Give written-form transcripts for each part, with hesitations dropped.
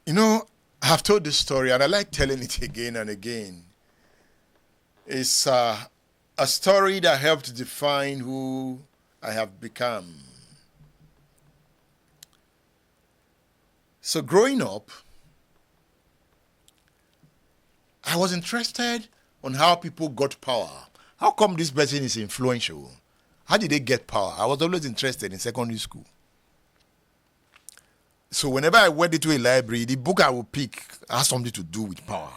You know, I've told this story and I like telling it again and again. It's a story that helped define who I have become. So growing up, I was interested on how people got power. How come this person is influential? How did they get power? I was always interested in secondary school. So whenever I went into a library, the book I would pick has something to do with power.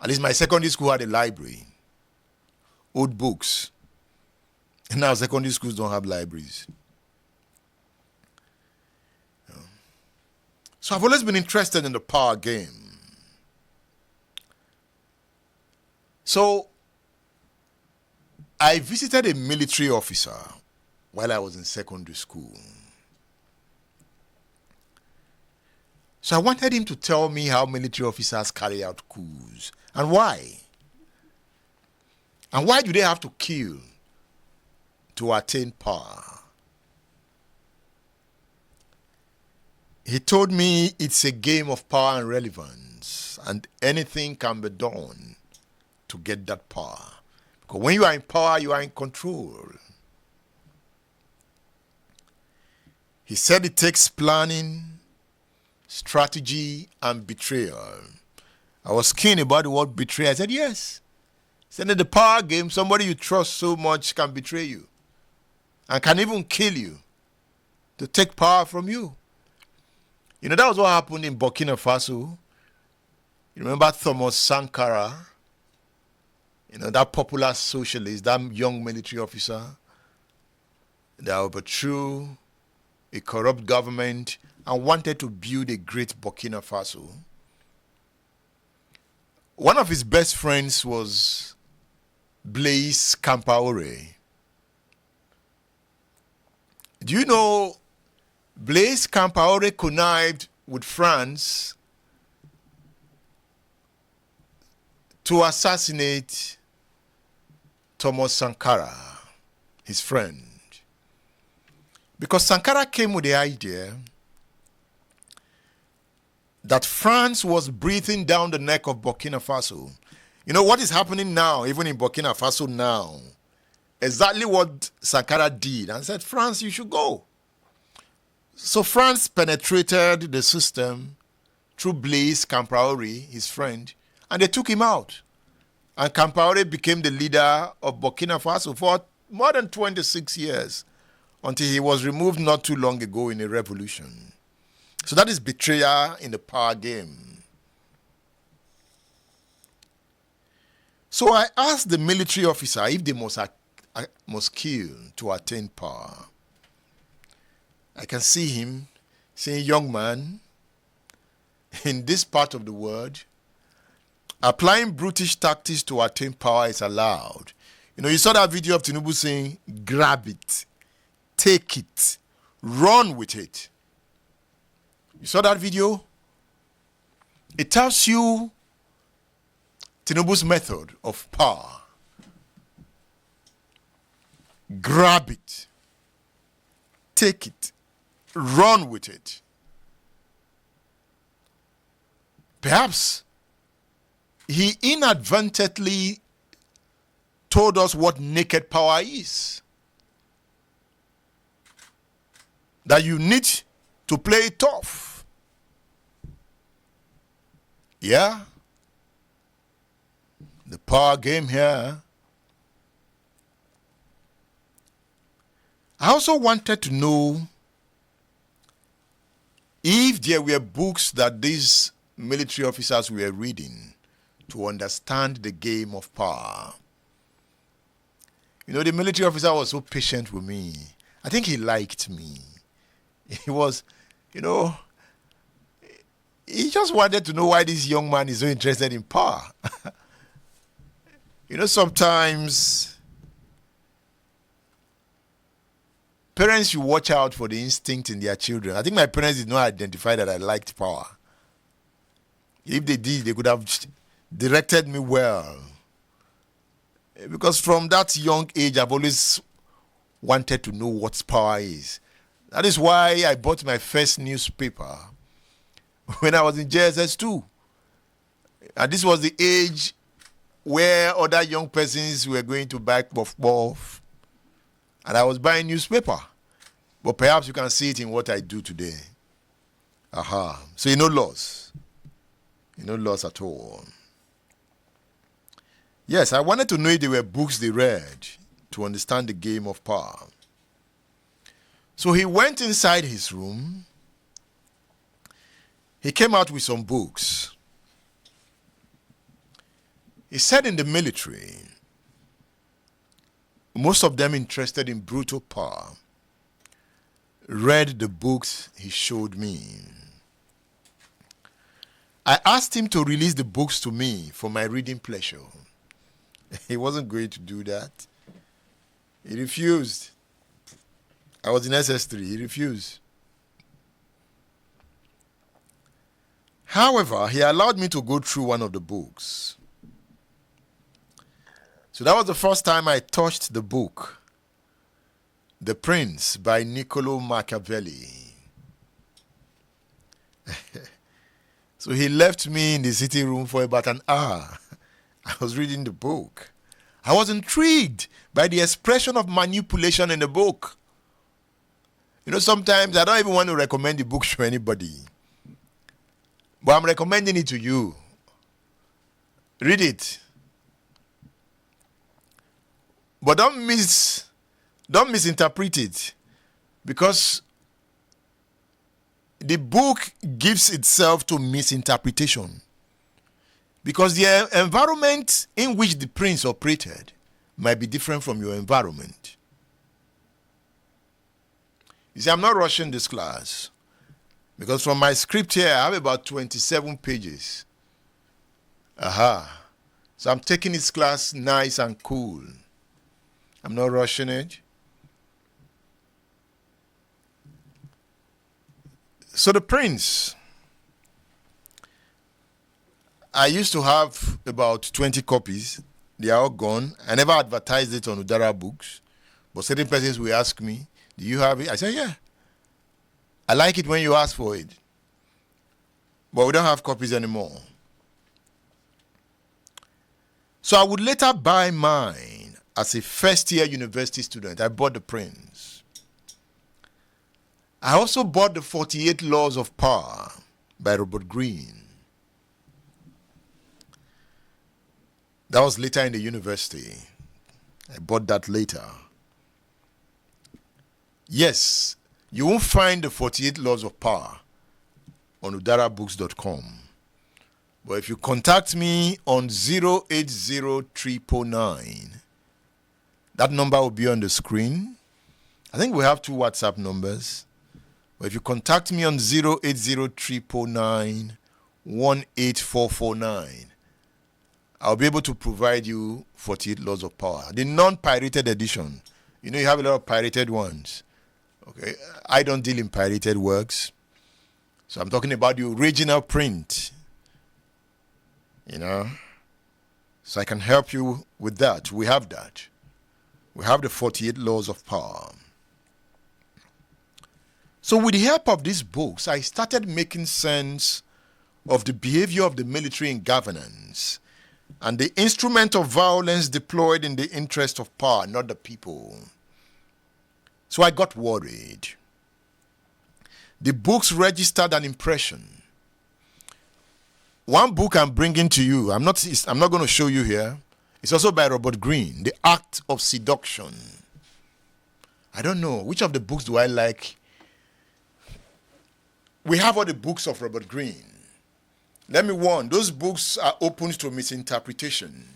At least my secondary school had a library. Old books. And now secondary schools don't have libraries. So I've always been interested in the power game. So I visited a military officer while I was in secondary school. So I wanted him to tell me how military officers carry out coups and why. And why do they have to kill to attain power? He told me it's a game of power and relevance, and anything can be done to get that power. Because when you are in power, you are in control. He said it takes planning, strategy, and betrayal. I was keen about the word betray. I said, yes. He said, in the power game, somebody you trust so much can betray you and can even kill you to take power from you. You know, that was what happened in Burkina Faso. You remember Thomas Sankara? You know, that popular socialist, that young military officer that overthrew a corrupt government and wanted to build a great Burkina Faso. One of his best friends was Blaise Compaoré. Do you know Blaise Compaoré connived with France to assassinate Thomas Sankara, his friend? Because Sankara came with the idea that France was breathing down the neck of Burkina Faso. You know what is happening now, even in Burkina Faso now? Exactly what Sankara did and said, France, you should go. So France penetrated the system through Blaise Compaoré, his friend, and they took him out. And Compaoré became the leader of Burkina Faso for more than 26 years until he was removed not too long ago in a revolution. So that is betrayal in the power game. So I asked the military officer if they must kill to attain power. I can see him saying, young man, in this part of the world, applying brutish tactics to attain power is allowed. You know, you saw that video of Tinubu saying, grab it, take it, run with it. You saw that video? It tells you Tinubu's method of power. Grab it, take it, run with it. Perhaps he inadvertently told us what naked power is. That you need to play it tough. Yeah? The power game here. I also wanted to know if there were books that these military officers were reading to understand the game of power. You know, the military officer was so patient with me. I think he liked me. He was, you know, he just wanted to know why this young man is so interested in power. You know, sometimes parents should watch out for the instinct in their children. I think my parents did not identify that I liked power. If they did, they could have directed me well. Because from that young age, I've always wanted to know what power is. That is why I bought my first newspaper when I was in JSS2. And this was the age where other young persons were going to buy puff-puff. And I was buying newspaper. But perhaps you can see it in what I do today. Aha. So no loss. No loss at all. Yes, I wanted to know if there were books they read to understand the game of power. So he went inside his room. He came out with some books. He said in the military, most of them interested in brutal power, read the books he showed me. I asked him to release the books to me for my reading pleasure. He wasn't going to do that. He refused. I was in SS3. He refused. However, he allowed me to go through one of the books. So that was the first time I touched the book, The Prince by Niccolo Machiavelli. So he left me in the sitting room for about an hour. I was reading the book. I was intrigued by the expression of manipulation in the book. You know, sometimes I don't even want to recommend the book to anybody. But I'm recommending it to you. Read it. But don't misinterpret it. Because the book gives itself to misinterpretation. Because the environment in which the prince operated might be different from your environment. You see, I'm not rushing this class. Because from my script here, I have about 27 pages. Aha. So I'm taking this class nice and cool. I'm not rushing it. So the prince, I used to have about 20 copies. They are all gone. I never advertised it on Udara Books. But certain persons will ask me, do you have it? I say, yeah. I like it when you ask for it. But we don't have copies anymore. So I would later buy mine as a first-year university student. I bought The Prince. I also bought The 48 Laws of Power by Robert Greene. That was later in the university. I bought that later. Yes, you won't find The 48 Laws of Power on udarabooks.com. But if you contact me on 080-999, that number will be on the screen. I think we have 2 WhatsApp numbers. But if you contact me on 080-999-18449, I'll be able to provide you 48 Laws of Power. The non-pirated edition. You know, you have a lot of pirated ones. Okay, I don't deal in pirated works. So I'm talking about the original print. You know. So I can help you with that. We have that. We have the 48 Laws of Power. So with the help of these books, I started making sense of the behavior of the military in governance and the instrument of violence deployed in the interest of power, not the people. So I got worried. The books registered an impression. One book I'm bringing to you, I'm not going to show you here. It's also by Robert Greene, The Act of Seduction. I don't know, which of the books do I like? We have all the books of Robert Greene. Let me warn, those books are open to misinterpretation.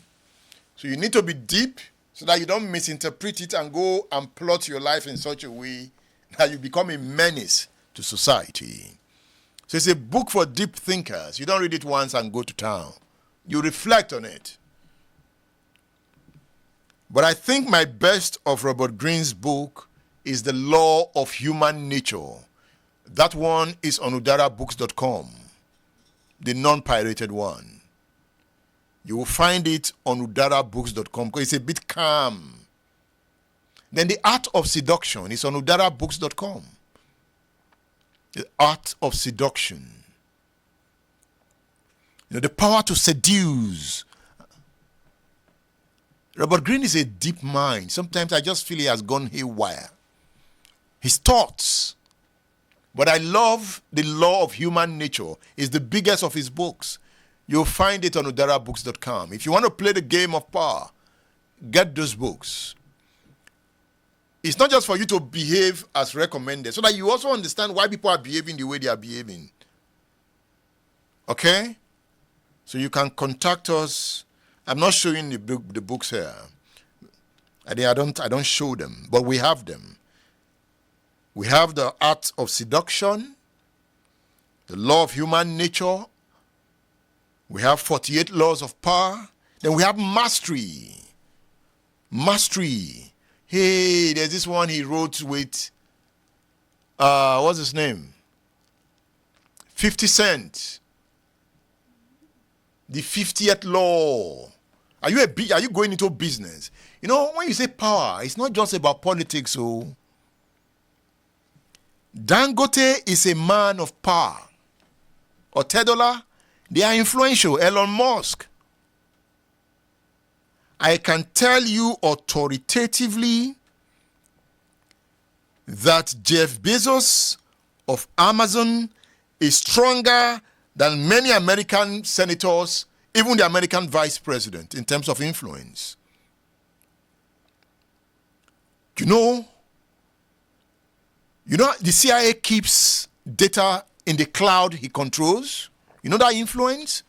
So you need to be deep so that you don't misinterpret it and go and plot your life in such a way that you become a menace to society. So it's a book for deep thinkers. You don't read it once and go to town. You reflect on it. But I think my best of Robert Greene's book is The Law of Human Nature. That one is on udarabooks.com, the non-pirated one. You will find it on udarabooks.com because it's a bit calm. Then The Art of Seduction is on udarabooks.com. The Art of Seduction. The power to seduce. Robert Greene is a deep mind. Sometimes I just feel he has gone haywire. His thoughts. But I love The Law of Human Nature. It's the biggest of his books. You'll find it on udarabooks.com. If you want to play the game of power, get those books. It's not just for you to behave as recommended, so that you also understand why people are behaving the way they are behaving. Okay? So you can contact us. I'm not showing the books here. I don't show them, but we have them. We have The Art of Seduction, The Law of Human Nature. We have 48 Laws of Power. Then we have Mastery. Mastery. Hey, there's this one he wrote with, what's his name? 50 Cent. The 50th Law. Are you going into business? When you say power, it's not just about politics. So Dangote is a man of power. Otedola, they are influential. Elon Musk. I can tell you authoritatively that Jeff Bezos of Amazon is stronger than many American senators, even the American vice president, in terms of influence. You know the CIA keeps data in the cloud he controls. You know that influence?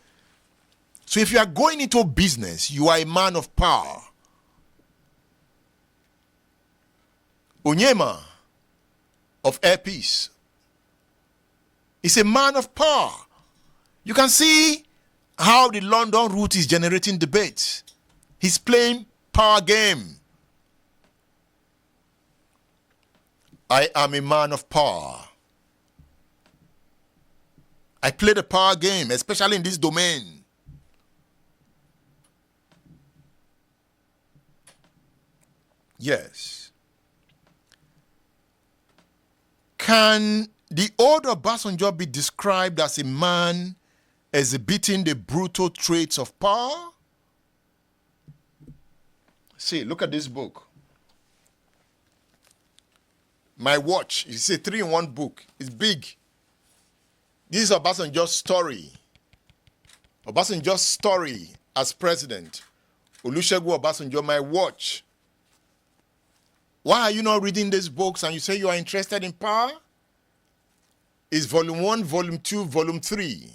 So if you are going into business, you are a man of power. Onyema of Air Peace is a man of power. You can see how the London route is generating debates. He's playing power game. I am a man of power. I play the power game, especially in this domain. Yes. Can the old Obasanjo be described as a man exhibiting the brutal traits of power? See, look at this book. My Watch. It's a 3-in-1 book. It's big. This is Obasanjo's story. Obasanjo's story as president. Olusegun Obasanjo, My Watch. Why are you not reading these books and you say you are interested in power? It's volume 1, volume 2, volume 3.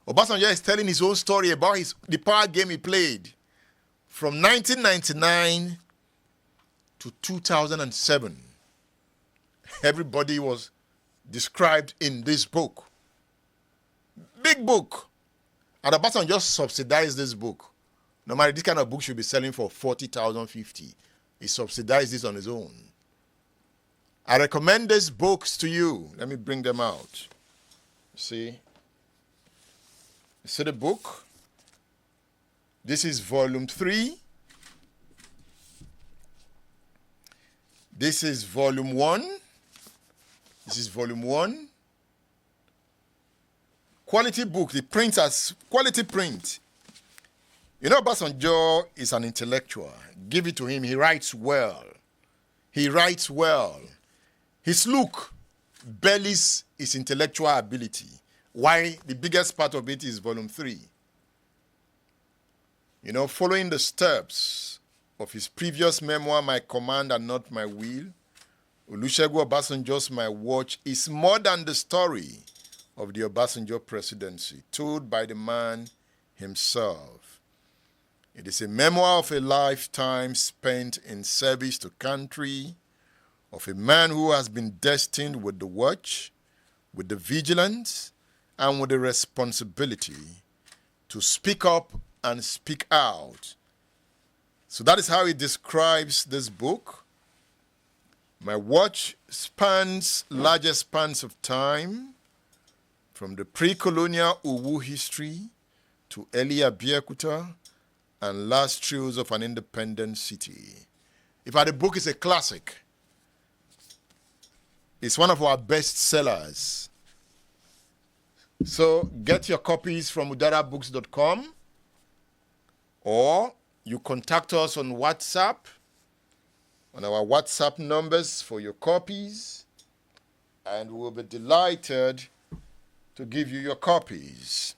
Obasanjo is telling his own story about the power game he played from 1999 to 2007. Everybody was described in this book. Big book. And Obasanjo subsidized this book. Normally, this kind of book should be selling for 40,000, 50. He subsidized this on his own. I recommend these books to you. Let me bring them out. See the book? This is volume 3. This is volume 1. This is volume 1. Quality book. The print has quality print. Obasanjo is an intellectual. Give it to him. He writes well. He writes well. His look bellies his intellectual ability. Why the biggest part of it is volume 3. Following the steps of his previous memoir, My Command and Not My Will, Olusegun Obasanjo's My Watch is more than the story of the Obasanjo presidency, told by the man himself. It is a memoir of a lifetime spent in service to country, of a man who has been destined with the watch, with the vigilance, and with the responsibility to speak up and speak out. So that is how he describes this book. My Watch spans larger spans of time, from the pre-colonial Owu history to early Abeokuta and last trails of an independent city. In fact, the book is a classic. It's one of our best sellers. So get your copies from udarabooks.com, or you contact us on WhatsApp, on our WhatsApp numbers for your copies, and we'll be delighted to give you your copies.